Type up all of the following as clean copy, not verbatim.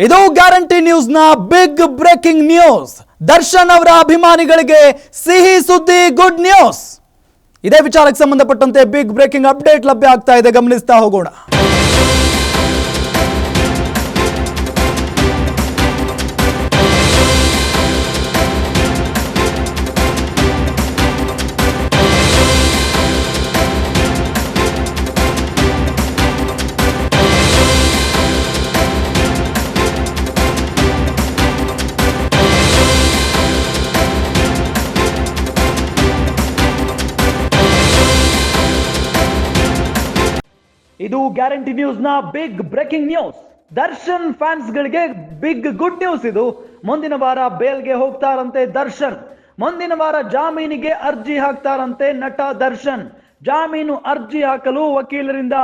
ಇದು guarantee news ನ big breaking news. Darshan ಅವರ ಅಭಿಮಾನಿಗಳಿಗೆ ಸಿಹಿ ಸುದ್ದಿ, ಗುಡ್ ನ್ಯೂಸ್. ಇದೇ ವಿಚಾರಕ್ಕೆ ಸಂಬಂಧಪಟ್ಟಂತೆ ಬಿಗ್ ಬ್ರೇಕಿಂಗ್ ಅಪ್ಡೇಟ್ ಲಭ್ಯ ಆಗ್ತಾ ಇದೆ, ಗಮನಿಸ್ತಾ ಹೋಗೋಣ. ಇದು ಗ್ಯಾರಂಟಿ ನ್ಯೂಸ್ ನ big breaking news. Darshan fans ಗಳಿಗೆ ಬಿಗ್ ಗುಡ್ ನ್ಯೂಸ್. ಇದು ಮುಂದಿನ ವಾರ ಬೇಲ್ಗೆ ಹೋಗ್ತಾರಂತೆ ದರ್ಶನ್. ಮುಂದಿನ ವಾರ ಜಾಮೀನಿಗೆ ಅರ್ಜಿ ಹಾಕ್ತಾರಂತೆ ನಟ ದರ್ಶನ್. ಜಾಮೀನು ಅರ್ಜಿ ಹಾಕಲು ವಕೀಲರಿಂದ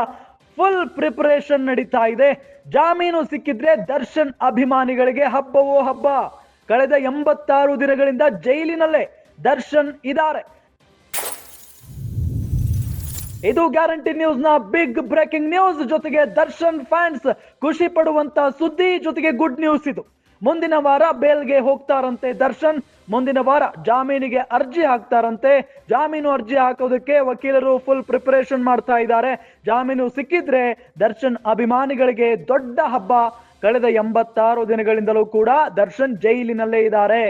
ಫುಲ್ ಪ್ರಿಪರೇಷನ್ ನಡೀತಾ ಇದೆ. ಜಾಮೀನು ಸಿಕ್ಕಿದ್ರೆ ದರ್ಶನ್ ಅಭಿಮಾನಿಗಳಿಗೆ ಹಬ್ಬವೋ ಹಬ್ಬ. ಕಳೆದ 86 ದಿನಗಳಿಂದ ಜೈಲಿನಲ್ಲೇ ದರ್ಶನ್ ಇದ್ದಾರೆ. ಇದು ಗ್ಯಾರಂಟಿ ನ್ಯೂಸ್ ನ ಬಿಗ್ ಬ್ರೇಕಿಂಗ್ ನ್ಯೂಸ್. ಜೊತೆಗೆ ದರ್ಶನ್ ಫ್ಯಾನ್ಸ್ ಖುಷಿ ಪಡುವಂತ ಸುದ್ದಿ, ಜೊತೆಗೆ ಗುಡ್ ನ್ಯೂಸ್. ಇದು ಮುಂದಿನ ವಾರ ಬೇಲ್ಗೆ ಹೋಗ್ತಾರಂತೆ ದರ್ಶನ್. ಮುಂದಿನ ವಾರ ಜಾಮೀನಿಗೆ ಅರ್ಜಿ ಹಾಕ್ತಾರಂತೆ. ಜಾಮೀನು ಅರ್ಜಿ ಹಾಕೋದಕ್ಕೆ ವಕೀಲರು ಫುಲ್ ಪ್ರಿಪರೇಷನ್ ಮಾಡ್ತಾ ಇದ್ದಾರೆ. ಜಾಮೀನು ಸಿಕ್ಕಿದ್ರೆ ದರ್ಶನ್ ಅಭಿಮಾನಿಗಳಿಗೆ ದೊಡ್ಡ ಹಬ್ಬ. ಕಳೆದ 86 ದಿನಗಳಿಂದಲೂ ಕೂಡ ದರ್ಶನ್ ಜೈಲಿನಲ್ಲೇ ಇದ್ದಾರೆ.